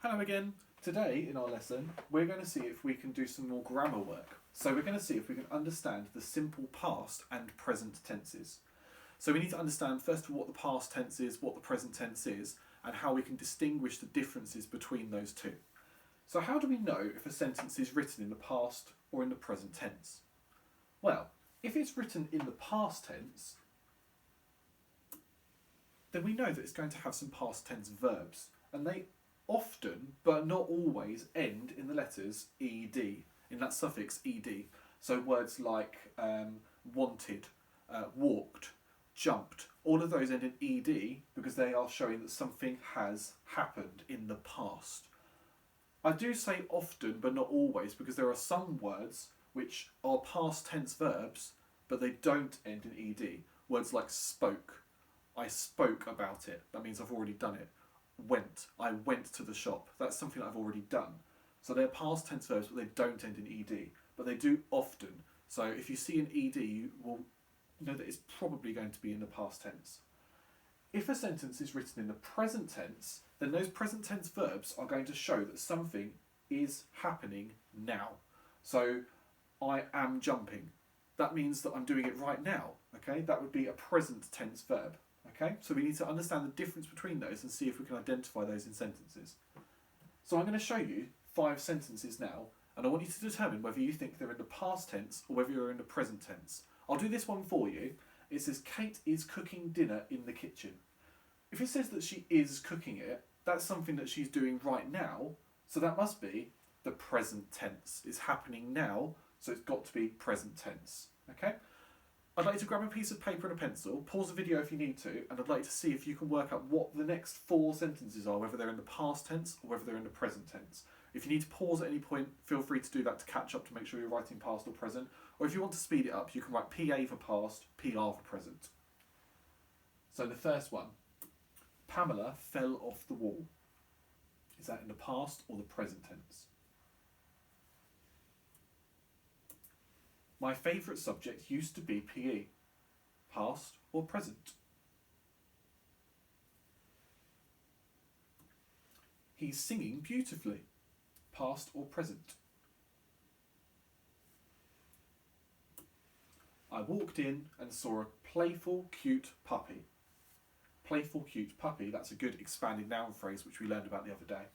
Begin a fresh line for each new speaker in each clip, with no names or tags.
Hello again. Today in our lesson we're going to see if we can do some more grammar work. So we're going to see if we can understand the simple past and present tenses. So we need to understand first of all what the past tense is, what the present tense is, and how we can distinguish the differences between those two. So how do we know if a sentence is written in the past or in the present tense? Well, if it's written in the past tense, then we know that it's going to have some past tense verbs, and they often, but not always, end in the letters ed, in that suffix ed. So words like wanted, walked, jumped, all of those end in ed because they are showing that something has happened in the past. I do say often, but not always, because there are some words which are past tense verbs, but they don't end in ed. Words like spoke. I spoke about it. That means I've already done it. Went. I went to the shop. That's something I've already done. So they're past tense verbs, but they don't end in ed. But they do often. So if you see an ed, you will know that it's probably going to be in the past tense. If a sentence is written in the present tense, then those present tense verbs are going to show that something is happening now. So I am jumping. That means that I'm doing it right now. Okay, that would be a present tense verb. Okay, so we need to understand the difference between those and see if we can identify those in sentences. So I'm going to show you 5 sentences now, and I want you to determine whether you think they're in the past tense or whether you're in the present tense. I'll do this one for you. It says, Kate is cooking dinner in the kitchen. If it says that she is cooking it, that's something that she's doing right now, so that must be the present tense. It's happening now, so it's got to be present tense. Okay? I'd like you to grab a piece of paper and a pencil, pause the video if you need to, and I'd like to see if you can work out what the next 4 sentences are, whether they're in the past tense or whether they're in the present tense. If you need to pause at any point, feel free to do that to catch up to make sure you're writing past or present, or if you want to speed it up, you can write PA for past, PR for present. So the first one, Pamela fell off the wall. Is that in the past or the present tense? My favourite subject used to be PE. Past or present? He's singing beautifully. Past or present? I walked in and saw a playful, cute puppy. Playful, cute puppy, that's a good expanded noun phrase which we learned about the other day.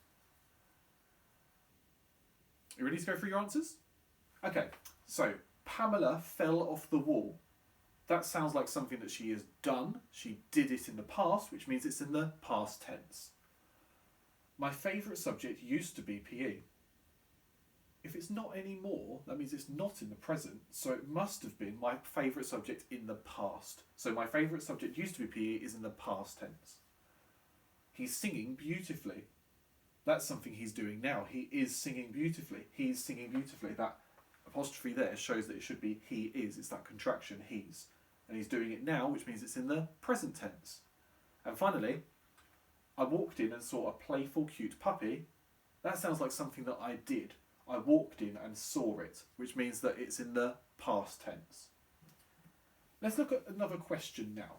You ready to go through your answers? Okay, so Pamela fell off the wall. That sounds like something that she has done. She did it in the past, which means it's in the past tense. My favourite subject used to be PE. If it's not anymore, that means it's not in the present, so it must have been my favourite subject in the past. So my favourite subject used to be PE is in the past tense. He's singing beautifully. That's something he's doing now. He is singing beautifully. He's singing beautifully. That apostrophe there shows that it should be he is. It's that contraction, he's. And he's doing it now, which means it's in the present tense. And finally, I walked in and saw a playful, cute puppy. That sounds like something that I did. I walked in and saw it, which means that it's in the past tense. Let's look at another question now.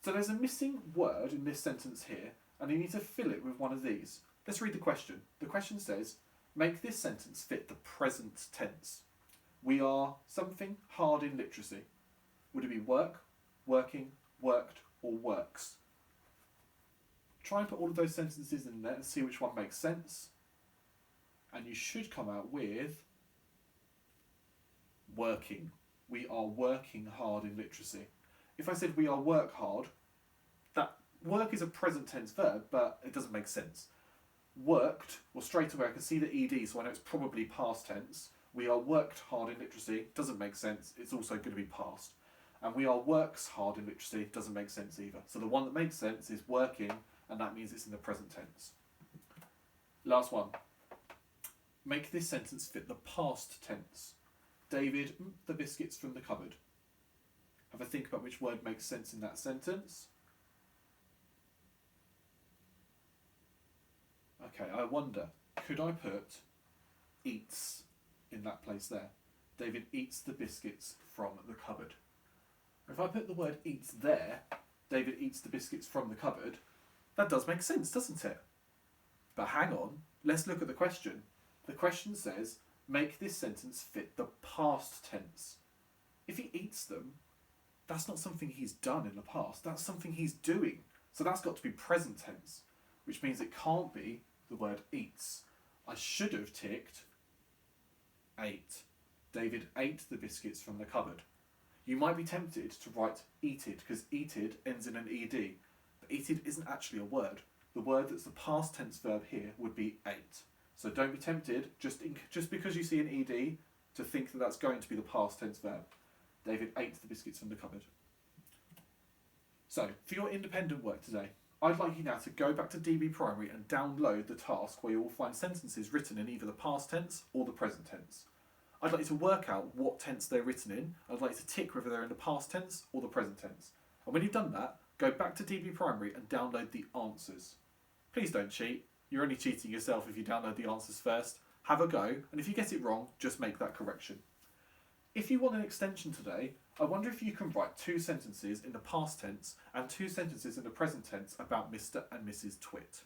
So there's a missing word in this sentence here, and you need to fill it with one of these. Let's read the question. The question says, make this sentence fit the present tense. We are something hard in literacy. Would it be work, working, worked, or works? Try and put all of those sentences in there and see which one makes sense. And you should come out with working. We are working hard in literacy. If I said we are work hard, that work is a present tense verb, but it doesn't make sense. Worked, well, straight away I can see the ed, so I know it's probably past tense. We are worked hard in literacy, doesn't make sense, it's also going to be past. And we are works hard in literacy, doesn't make sense either. So the one that makes sense is working, and that means it's in the present tense. Last one. Make this sentence fit the past tense. David the biscuits from the cupboard. Have a think about which word makes sense in that sentence. Okay, I wonder, could I put eats in that place there? David eats the biscuits from the cupboard. If I put the word eats there, David eats the biscuits from the cupboard, that does make sense, doesn't it? But hang on, Let's look at the question. The question says, make this sentence fit the past tense. If he eats them, that's not something he's done in the past. That's something he's doing. So that's got to be present tense, which means it can't be the word eats. I should have ticked ate. David ate the biscuits from the cupboard. You might be tempted to write eated, because eated ends in an ed. But eated isn't actually a word. The word that's the past tense verb here would be ate. So don't be tempted, just because you see an ed, to think that that's going to be the past tense verb. David ate the biscuits from the cupboard. So, for your independent work today, I'd like you now to go back to DB Primary and download the task where you will find sentences written in either the past tense or the present tense. I'd like you to work out what tense they're written in. I'd like you to tick whether they're in the past tense or the present tense. And when you've done that, go back to DB Primary and download the answers. Please don't cheat. You're only cheating yourself if you download the answers first. Have a go, and if you get it wrong, just make that correction. If you want an extension today, I wonder if you can write 2 sentences in the past tense and 2 sentences in the present tense about Mr. and Mrs. Twit.